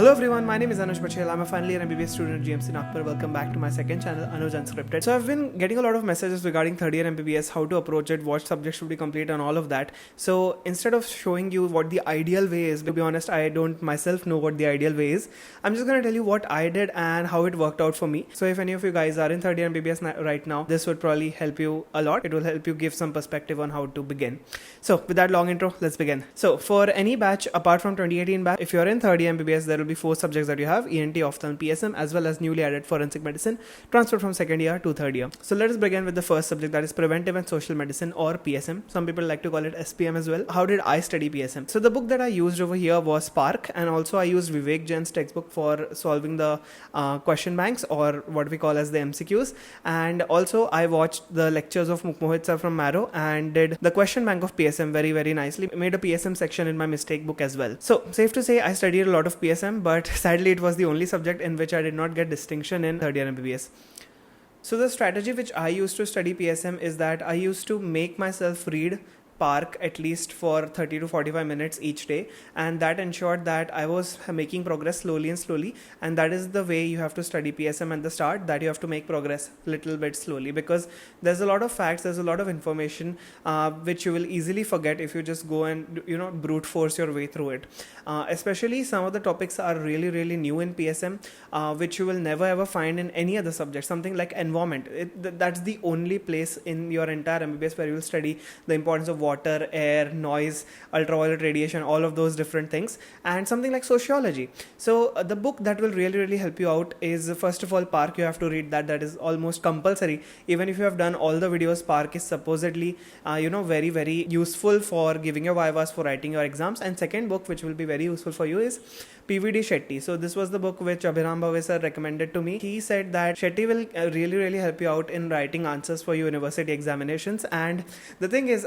Hello everyone, my name is Anuj Pachhel. I'm a final year MBBS student at GMC Nagpur. Welcome back to my second channel, Anuj Unscripted. So I've been getting a lot of messages regarding third year MBBS, how to approach it, what subjects should be complete and all of that. So instead of showing you what the ideal way is, to be honest, I don't myself know what the ideal way is. I'm just going to tell you what I did and how it worked out for me. So if any of you guys are in third year MBBS right now, this would probably help you a lot. It will help you give some perspective on how to begin. So with that long intro, let's begin. So for any batch apart from 2018 batch, if you're in third year MBBS, there will be 4 subjects that you have: ENT, Ophthalm, PSM, as well as newly added forensic medicine, transferred from second year to third year. So let us begin with the first subject, that is preventive and social medicine, or PSM. Some people like to call it SPM as well. How did I study PSM? So the book that I used over here was Spark, and also I used Vivek Jain's textbook for solving the question banks, or what we call as the MCQs. And also I watched the lectures of Mohit sir from Marrow and did the question bank of PSM very nicely. Made a PSM section in my mistake book as well. So safe to say I studied a lot of PSM, but sadly it was the only subject in which I did not get distinction in third year MBBS. So the strategy which I used to study PSM is that I used to make myself read Park at least for 30 to 45 minutes each day, and that ensured that I was making progress slowly, and that is the way you have to study PSM at the start, that you have to make progress little bit slowly, because there's a lot of facts, there's a lot of information which you will easily forget if you just go and brute force your way through it. Especially some of the topics are really new in PSM, which you will never ever find in any other subject. Something like environment, that's the only place in your entire MBBS where you will study the importance of water, air, noise, ultraviolet radiation, all of those different things. And something like sociology. So the book that will really help you out is, first of all, Park. You have to read that. That is almost compulsory. Even if you have done all the videos, Park is supposedly very useful for giving your vivas, for writing your exams. And second book which will be very useful for you is PVD Shetty. So this was the book which Abhiram Bhave sir recommended to me. He said that Shetty will really help you out in writing answers for university examinations. And the thing is,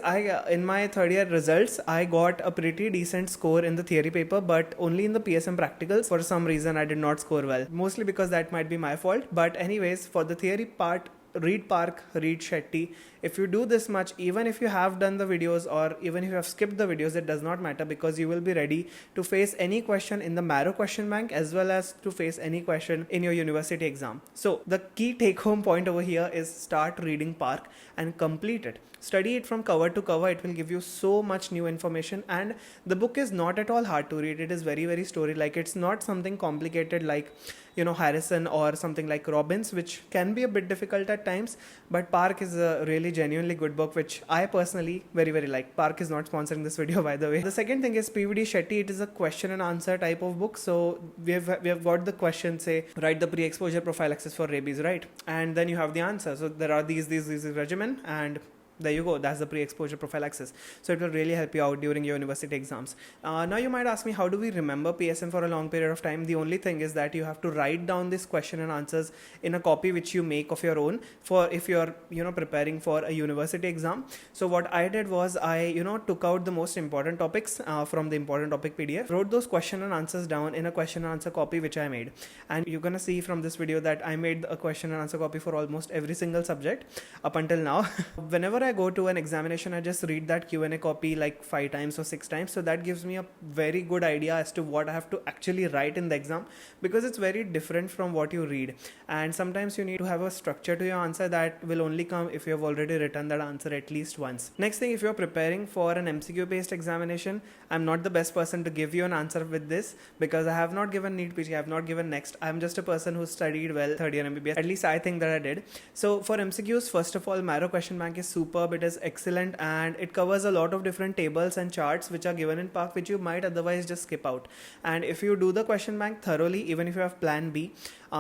in my third year results, I got a pretty decent score in the theory paper, but only in the PSM practicals. For some reason, I did not score well. Mostly because that might be my fault. But anyways, for the theory part, read Park, read Shetty. If you do this much, even if you have done the videos or even if you have skipped the videos, it does not matter, because you will be ready to face any question in the Marrow question bank as well as to face any question in your university exam. So the key take home point over here is start reading Park and complete it. Study it from cover to cover. It will give you so much new information, and the book is not at all hard to read. It is very story like. It's not something complicated like Harrison or something like Robbins, which can be a bit difficult at times, but Park is a really genuinely good book, which I personally very like. Park is not sponsoring this video, by the way. The second thing is PVD Shetty. It is a question and answer type of book. So we have got the question, say write the pre-exposure prophylaxis for rabies, right? And then you have the answer. So there are these regimen, and there you go. That's the pre-exposure prophylaxis. So it will really help you out during your university exams. Now you might ask me, how do we remember PSM for a long period of time? The only thing is that you have to write down this question and answers in a copy which you make of your own, for if you're preparing for a university exam. So what I did was I took out the most important topics from the important topic PDF, wrote those question and answers down in a question and answer copy which I made. And you're gonna see from this video that I made a question and answer copy for almost every single subject up until now. Whenever I go to an examination, I just read that Q&A copy like 5 times or 6 times. So that gives me a very good idea as to what I have to actually write in the exam, because it's very different from what you read. And sometimes you need to have a structure to your answer that will only come if you have already written that answer at least once. Next thing, if you're preparing for an MCQ based examination, I'm not the best person to give you an answer with this, because I have not given NEET PG, I have not given Next. I'm just a person who studied well third year MBBS. At least I think that I did. So for MCQs, first of all, Marrow question bank is superb. It is excellent, and it covers a lot of different tables and charts which are given in Park, which you might otherwise just skip out. And if you do the question bank thoroughly, even if you have plan B,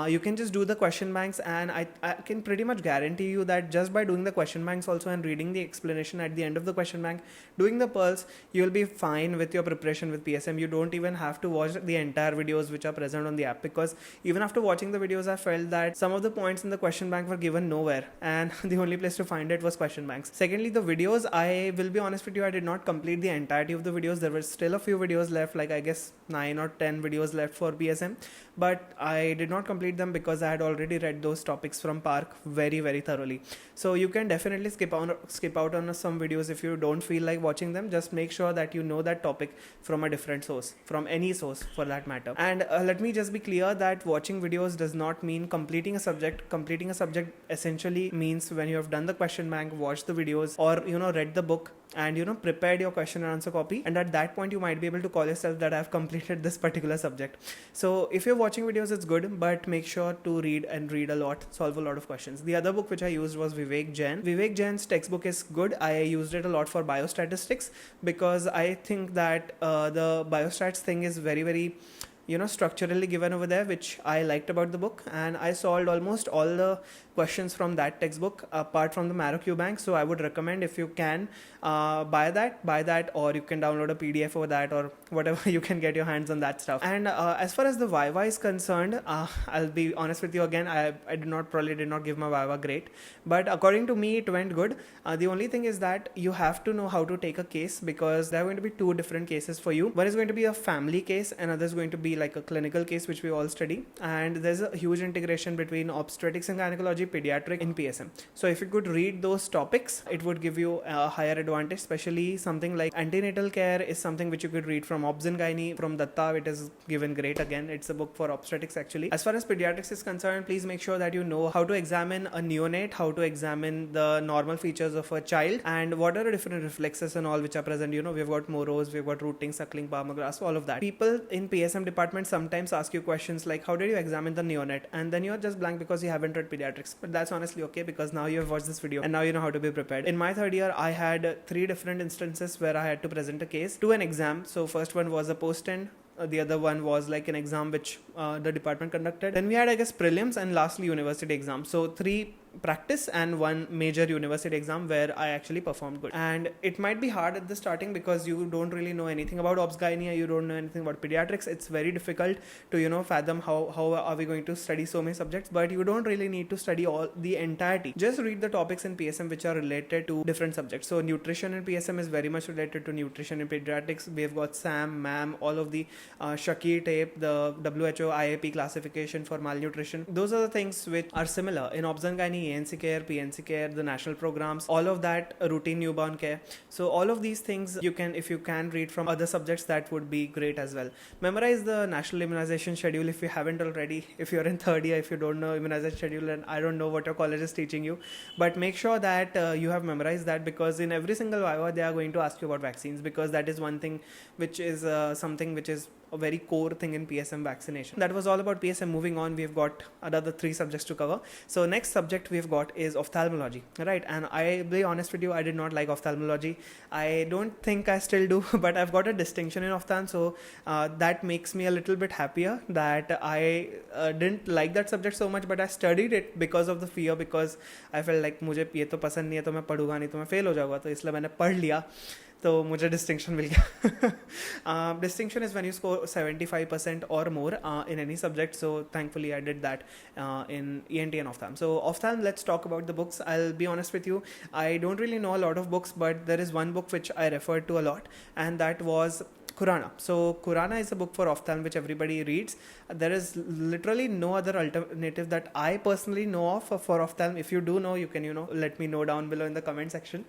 you can just do the question banks, and I can pretty much guarantee you that just by doing the question banks also and reading the explanation at the end of the question bank, doing the pearls, you will be fine with your preparation with PSM. You don't even have to watch the entire videos which are present on the app, because even after watching the videos, I felt that some of the points in the question bank were given nowhere, and the only place to find it was question banks. Secondly, the videos, I will be honest with you, I did not complete the entirety of the videos. There were still a few videos left, like I guess 9 or 10 videos left for PSM, but I did not complete complete them because I had already read those topics from Park very thoroughly. So you can definitely skip out on some videos if you don't feel like watching them. Just make sure that you know that topic from a different source, from any source for that matter. And let me just be clear that watching videos does not mean completing a subject. Completing a subject essentially means when you have done the question bank, watched the videos, or read the book and prepared your question and answer copy, and at that point you might be able to call yourself that I've completed this particular subject. So if you're watching videos, it's good, but make sure to read a lot, solve a lot of questions. The other book which I used was Vivek Jain's textbook is good. I used it a lot for biostatistics because I think that the biostats thing is very structurally given over there, which I liked about the book, and I solved almost all the questions from that textbook apart from the Marrow Q Bank. So I would recommend, if you can buy that, or you can download a PDF for that, or whatever you can get your hands on that stuff. And as far as the Viva is concerned, I'll be honest with you again, I did not give my Viva great, but according to me it went good. The only thing is that you have to know how to take a case, because there are going to be two different cases for you. One is going to be a family case, another is going to be like a clinical case which we all study, and there's a huge integration between obstetrics and gynecology, pediatric in PSM. So if you could read those topics, it would give you a higher advantage. Especially something like antenatal care is something which you could read from Obs and Gynae. From Datta, it is given great. Again, it's a book for obstetrics actually. As far as pediatrics is concerned, please make sure that you know how to examine a neonate, how to examine the normal features of a child, and what are the different reflexes and all which are present. We've got Moros, we've got rooting, suckling, palmar grasp, all of that. People in PSM department sometimes ask you questions like, how did you examine the neonate? And then you're just blank because you haven't read pediatrics. But that's honestly okay, because now you have watched this video and now you know how to be prepared. In my third year, I had 3 different instances where I had to present a case to an exam. So first one was a post-end. The other one was like an exam which the department conducted. Then we had, I guess, prelims, and lastly university exam. So 3 practice and 1 major university exam where I actually performed good. And it might be hard at the starting because you don't really know anything about obs gynae, you don't know anything about pediatrics. It's very difficult to fathom how are we going to study so many subjects, but you don't really need to study all the entirety. Just read the topics in PSM which are related to different subjects. So nutrition in PSM is very much related to nutrition in pediatrics. We've got SAM, MAM, all of the Shakir tape, the WHO IAP classification for malnutrition. Those are the things which are similar in obs and gynae, ANC care, PNC care, the national programs, all of that, routine newborn care. So all of these things if you can read from other subjects, that would be great as well. Memorize the national immunization schedule if you haven't already. If you're in third year, if you don't know immunization schedule, and I don't know what your college is teaching you, but make sure that you have memorized that, because in every single Viva they are going to ask you about vaccines, because that is one thing which is something which is a very core thing in PSM vaccination. That was all about PSM. Moving on, we've got another 3 subjects to cover. So next subject we've got is ophthalmology, right? And I'll be honest with you, I did not like ophthalmology. I don't think I still do, but I've got a distinction in ophthalm, so that makes me a little bit happier that I didn't like that subject so much, but I studied it because of the fear, because I felt like मुझे ये तो पसंद नहीं है, तो मैं पढ़ूंगा नहीं तो मैं फेल हो जाऊंगा, तो इसलिए मैंने पढ़ लिया, तो मुझे डिस्टिंक्शन मिल गया. Distinction is when you score 75% or more in any subject. So thankfully I did that in ENT and ophthalm. So ophthalm, let's talk about the books. I'll be honest with you, I don't really know a lot of books, but there is one book which I referred to a lot, and that was Kurana. So Kurana is a book for ophthalm which everybody reads. There is literally no other alternative that I personally know of for ophthalm. If you do know, you can let me know down below in the comment section.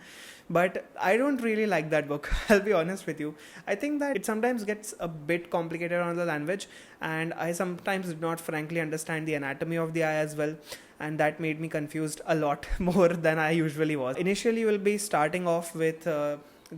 But I don't really like that book. I'll be honest with you. I think that it sometimes gets a bit complicated on the language, and I sometimes did not frankly understand the anatomy of the eye as well, and that made me confused a lot more than I usually was. Initially, you will be starting off with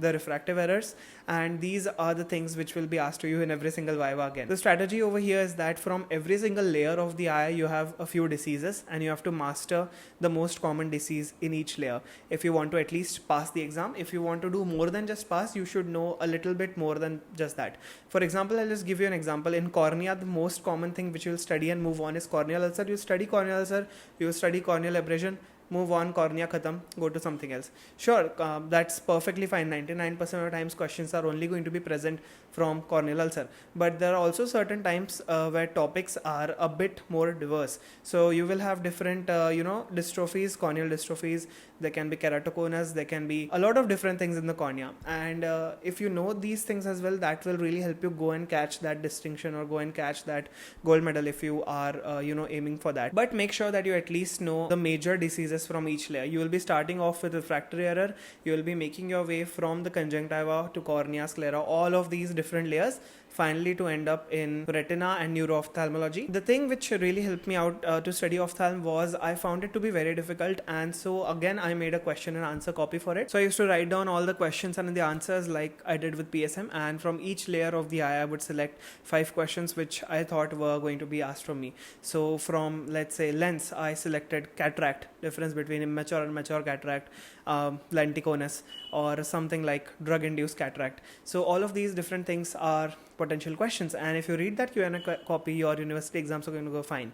the refractive errors, and these are the things which will be asked to you in every single Viva again. The strategy over here is that from every single layer of the eye you have a few diseases, and you have to master the most common disease in each layer if you want to at least pass the exam. If you want to do more than just pass, you should know a little bit more than just that. For example, I'll just give you an example. In cornea, the most common thing which you'll study and move on is corneal ulcer. You study corneal ulcer, you study corneal abrasion, move on, cornea khatam, go to something else. Sure, that's perfectly fine. 99% of the times questions are only going to be present from corneal ulcer, but there are also certain times where topics are a bit more diverse. So you will have different dystrophies, corneal dystrophies. There can be keratoconus, there can be a lot of different things in the cornea, and if you know these things as well, that will really help you go and catch that distinction or go and catch that gold medal if you are aiming for that. But make sure that you at least know the major diseases from each layer. You will be starting off with refractory error, you will be making your way from the conjunctiva to cornea, sclera, all of these different layers, finally to end up in retina and neuro-ophthalmology. The thing which really helped me out to study ophthalm was I found it to be very difficult, and so again I made a question and answer copy for it. So I used to write down all the questions and the answers like I did with PSM, and from each layer of the eye I would select 5 questions which I thought were going to be asked from me. So from, let's say, lens, I selected cataract, difference between immature and mature cataract, lenticonus, or something like drug-induced cataract. So all of these different things are potential questions, and if you read that Q&A copy, your university exams are going to go fine.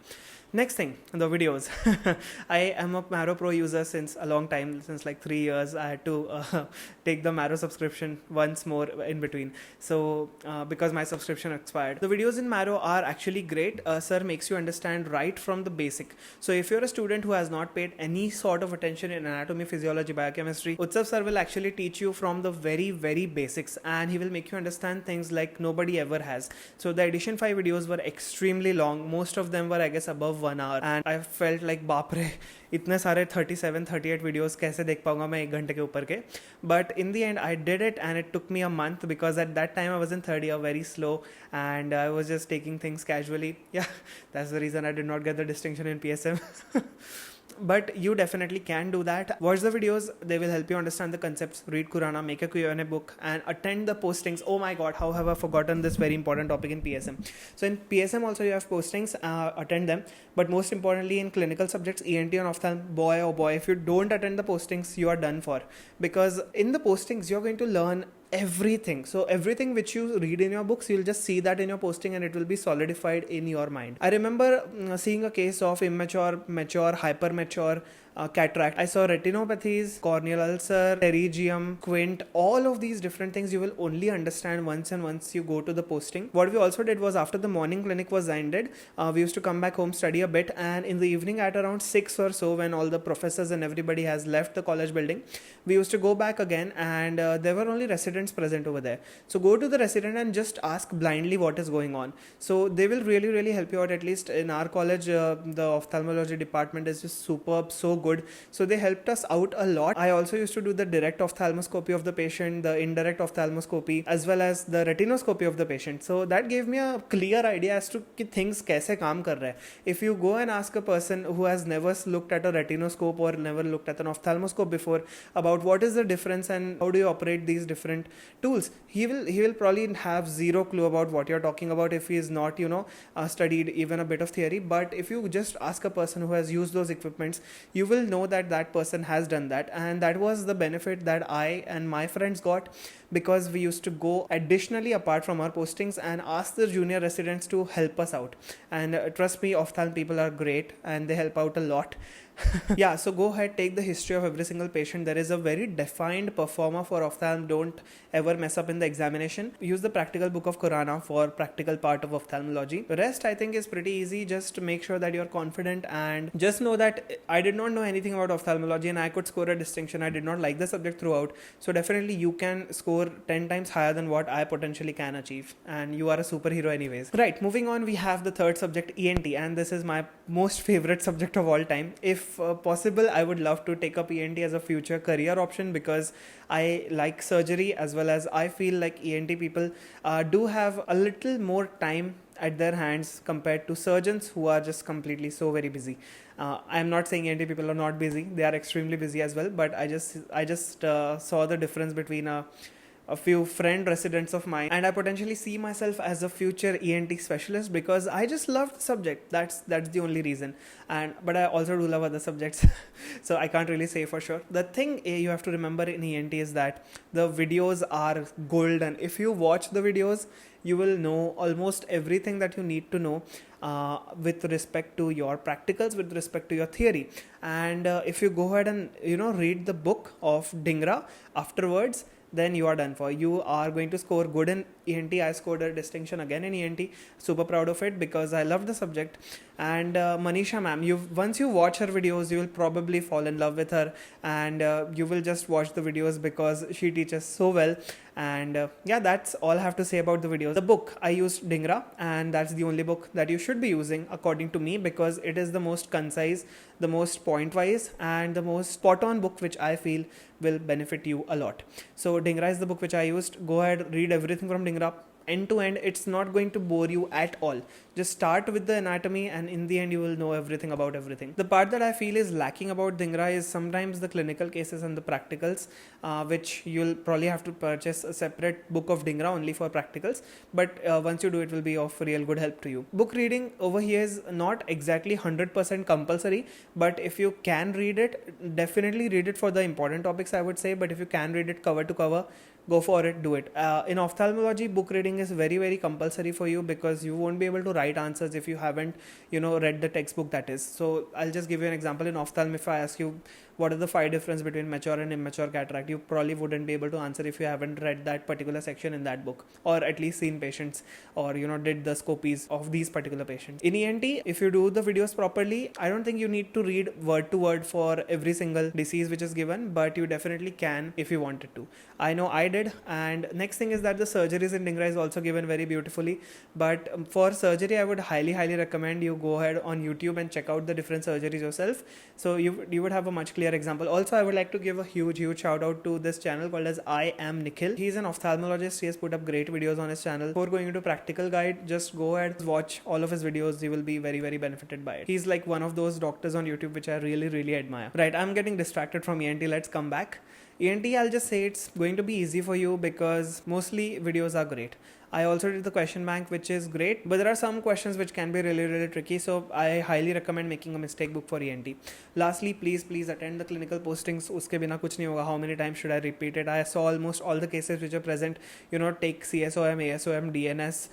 Next thing, the videos. I am a Marrow Pro user since a long time, since like 3 years. I had to take the Marrow subscription once more in between. So because my subscription expired. The videos in Marrow are actually great. Sir makes you understand right from the basic. So if you're a student who has not paid any sort of attention in anatomy, physiology, biochemistry, Utsav sir will actually teach you from the very, very basics, and he will make you understand things like nobody ever has. So the edition 5 videos were extremely long. Most of them were, I guess, above 1 hour, and I felt like बाप रे इतने सारे 37-38 videos कैसे देख पाऊंगा मैं 1 घंटे के ऊपर के. But in the end I did it, and it took me a month because at that time I was in 3rd year, very slow, and I was just taking things casually. Yeah, that's the reason I did not get the distinction in PSM. But you definitely can do that. Watch the videos, they will help you understand the concepts. Read Qurana, make a Q&A book, and attend the postings. Oh my god, how have I forgotten this very important topic in PSM. So in PSM also you have postings, attend them. But most importantly, in clinical subjects, ENT and ophthalm, boy oh boy, if you don't attend the postings, you are done for. Because in the postings you're going to learn everything. So everything which you read in your books, you'll just see that in your posting, and it will be solidified in your mind. I remember seeing a case of immature, mature, hypermature cataract. I saw retinopathies, corneal ulcer, pterygium, quint, all of these different things you will only understand once you go to the posting. What we also did was, after the morning clinic was ended, we used to come back home, study a bit, and in the evening at around 6 or so, when all the professors and everybody has left the college building, we used to go back again, and there were only residents present over there. So go to the resident and just ask blindly what is going on. So they will really, really help you out. At least in our college, the ophthalmology department is just superb, so good. So they helped us out a lot. I also used to do the direct ophthalmoscopy of the patient, the indirect ophthalmoscopy, as well as the retinoscopy of the patient. So that gave me a clear idea as to कि things कैसे काम कर रहा है. If you go and ask a person who has never looked at a retinoscope or never looked at an ophthalmoscope before about what is the difference and how do you operate these different tools, he will probably have zero clue about what you're talking about if he is not studied even a bit of theory. But if you just ask a person who has used those equipments, you will know that that person has done that. And that was the benefit that I and my friends got, because we used to go additionally apart from our postings and ask the junior residents to help us out. And trust me, ophthalm people are great and they help out a lot. Yeah, so go ahead, take the history of every single patient. There is a very defined performer for ophthalm. Don't ever mess up in the examination. Use the practical book of Qurana for practical part of ophthalmology. The rest I think is pretty easy. Just make sure that you're confident, and just know that I did not know anything about ophthalmology and I could score a distinction. I did not like the subject throughout. So definitely you can score 10 times higher than what I potentially can achieve, and you are a superhero anyways. Right, moving on, we have the third subject, ENT, and this is my most favorite subject of all time. If possible, I would love to take up ENT as a future career option, because I like surgery, as well as I feel like ENT people do have a little more time at their hands compared to surgeons who are just completely so very busy. I'm not saying ENT people are not busy, they are extremely busy as well, but I just saw the difference between a few friend residents of mine, and I potentially see myself as a future ENT specialist because I just love the subject. That's the only reason. But I also do love other subjects, so I can't really say for sure. The thing you have to remember in ENT is that the videos are golden. If you watch the videos, you will know almost everything that you need to know with respect to your practicals, with respect to your theory. And if you go ahead and read the book of Dhingra afterwards, then you are done for. You are going to score good in ENT. I scored a distinction again in ENT. Super proud of it because I love the subject. And Manisha ma'am, once you watch her videos, you will probably fall in love with her, and you will just watch the videos because she teaches so well. And yeah, that's all I have to say about the videos. The book, I used Dhingra, and that's the only book that you should be using according to me, because it is the most concise, the most point wise, and the most spot on book which I feel will benefit you a lot. So Dhingra is the book which I used. Go ahead, read everything from Dhingra end to end. It's not going to bore you at all. Just start with the anatomy, and in the end you will know everything about everything. The part that I feel is lacking about Dhingra is sometimes the clinical cases and the practicals, which you'll probably have to purchase a separate book of Dhingra only for practicals, but once you do, it will be of real good help to you. Book reading over here is not exactly 100% compulsory, but if you can read it, definitely read it for the important topics, I would say. But if you can read it cover to cover, go for it, do it. In ophthalmology, book reading is very, very compulsory for you, because you won't be able to write answers if you haven't read the textbook, that is. So I'll just give you an example. In ophthalm, if I ask you what are the 5 difference between mature and immature cataract, you probably wouldn't be able to answer if you haven't read that particular section in that book, or at least seen patients, or did the scopies of these particular patients. In ENT, if you do the videos properly, I don't think you need to read word to word for every single disease which is given, but you definitely can if you wanted to. I know I did. And next thing is that the surgeries in Dhingra is also given very beautifully, but for surgery I would highly recommend you go ahead on YouTube and check out the different surgeries yourself, so you would have a much clear example. Also, I would like to give a huge shout out to this channel called as I Am Nikhil. He's an ophthalmologist. He has put up great videos on his channel. Before going into practical guide, just go ahead, watch all of his videos. You will be very, very benefited by it. He's like one of those doctors on YouTube which I really admire. Right, I'm getting distracted from ENT. Let's come back. ENT, I'll just say it's going to be easy for you because mostly videos are great. I also did the question bank, which is great, but there are some questions which can be really tricky, so I highly recommend making a mistake book for ENT. Lastly, please attend the clinical postings. Uske bina kuch nahi hoga. How many times should I repeat it? I saw almost all the cases which are present. Take CSOM, ASOM, DNS,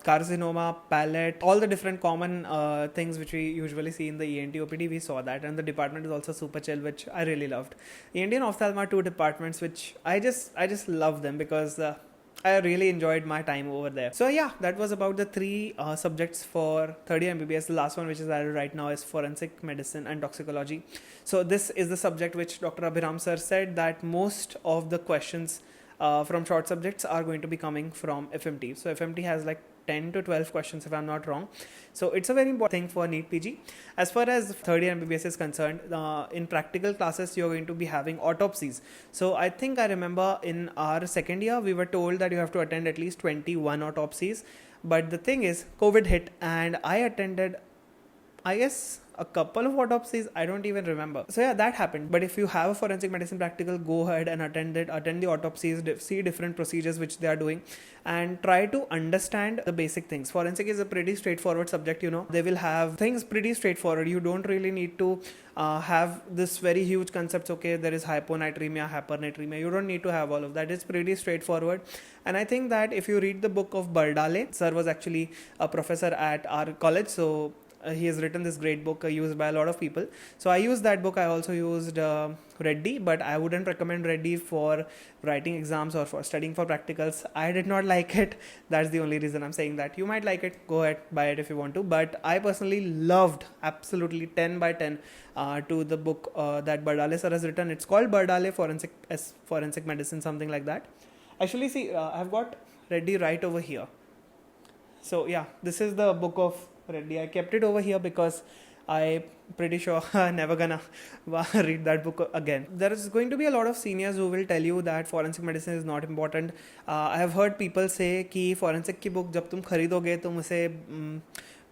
carcinoma, palate, all the different common things which we usually see in the ENT OPD. We saw that, and the department is also super chill, which I really loved. ENT and ophthalm are 2 departments which I just love them because I really enjoyed my time over there. So yeah, that was about the 3 subjects for third year MBBS. The last one which is added right now is forensic medicine and toxicology. So this is the subject which Dr. Abhiram sir said that most of the questions from short subjects are going to be coming from FMT. So FMT has like 10 to 12 questions if I'm not wrong. So it's a very important thing for NEET PG. As far as third year MBBS is concerned, in practical classes you're going to be having autopsies. So I think I remember in our second year we were told that you have to attend at least 21 autopsies. But the thing is, COVID hit and I attended, I guess, a couple of autopsies. I don't even remember. So yeah, that happened. But if you have a forensic medicine practical, go ahead and attend the autopsies, see different procedures which they are doing, and try to understand the basic things. Forensic is a pretty straightforward subject. They will have things pretty straightforward. You don't really need to have this very huge concepts. Okay, there is hyponatremia, hypernatremia. You don't need to have all of that. It's pretty straightforward. And I think that if you read the book of Bardale, sir was actually a professor at our college, so he has written this great book used by a lot of people. So I used that book. I also used Reddy, but I wouldn't recommend Reddy for writing exams or for studying for practicals. I did not like it. That's the only reason I'm saying that. You might like it. Go ahead, buy it if you want to. But I personally loved absolutely 10 by 10 to the book that Bardale sir has written. It's called Bardale Forensic Medicine, something like that. Actually, see, I've got Reddy right over here. So yeah, this is the book of Reddy. I kept it over here because I'm pretty sure I'm never gonna read that book again. There is going to be a lot of seniors who will tell you that forensic medicine is not important. I have heard people say कि forensic की book जब तुम खरीदोगे तुम उसे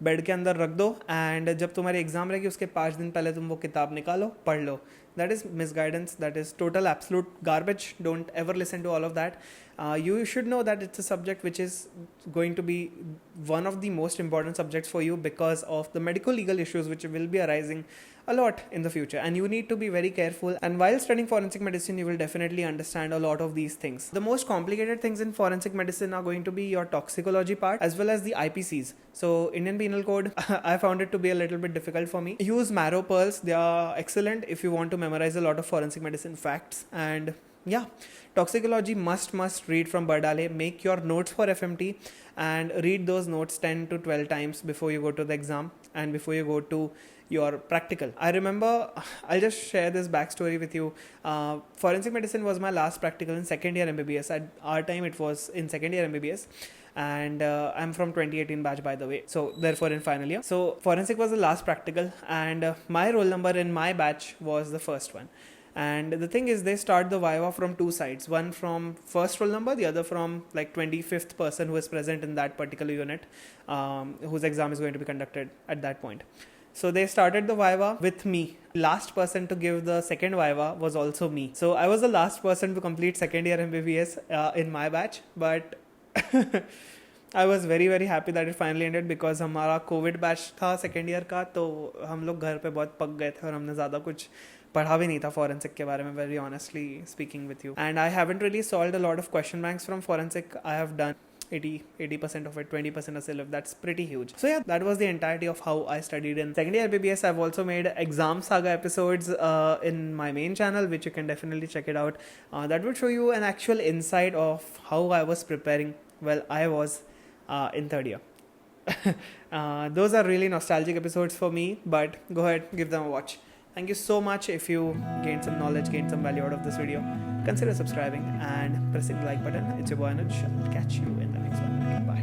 bed के अंदर रख दो, एंड जब तुम्हारी एग्जाम रहेगी उसके 5 दिन पहले तुम वो किताब निकालो, पढ़ लो. That is misguidance. That is total absolute garbage. Don't ever listen to all of that. You should know that it's a subject which is going to be one of the most important subjects for you because of the medical legal issues which will be arising a lot in the future, and you need to be very careful. And while studying forensic medicine, you will definitely understand a lot of these things. The most complicated things in forensic medicine are going to be your toxicology part as well as the IPCs. So Indian Penal Code, I found it to be a little bit difficult for me. Use marrow pearls. They are excellent if you want to memorize a lot of forensic medicine facts. And yeah, toxicology must read from Bardale. Make your notes for FMT and read those notes 10 to 12 times before you go to the exam and before you go to your practical. I remember, I'll just share this backstory with you. Forensic medicine was my last practical in second year MBBS. At our time, it was in second year MBBS. And I'm from 2018 batch, by the way, so therefore in final year. So forensic was the last practical, and my roll number in my batch was the first one. And the thing is, they start the Viva from two sides, one from first roll number, the other from like 25th person who is present in that particular unit, whose exam is going to be conducted at that point. So they started the Viva with me. Last person to give the second Viva was also me. So I was the last person to complete second year MBBS in my batch, but I was very happy that it finally ended because हमारा Covid batch था second year का, तो हम लोग घर पे बहुत पक गए थे और हमने ज़्यादा कुछ पढ़ा भी नहीं था forensic के बारे में, very honestly speaking with you. And I haven't really solved a lot of question banks from forensic. I have done 80% of it, 20% still, if that's pretty huge. So yeah, that was the entirety of how I studied in second year MBBS. I've also made exam saga episodes in my main channel, which you can definitely check it out. That would show you an actual insight of how I was preparing while I was in third year. Those are really nostalgic episodes for me, but go ahead, give them a watch. Thank you so much. If you gained some knowledge, gained some value out of this video, consider subscribing and pressing the like button. It's your boy Anuj. I'll catch you in the next one. Bye.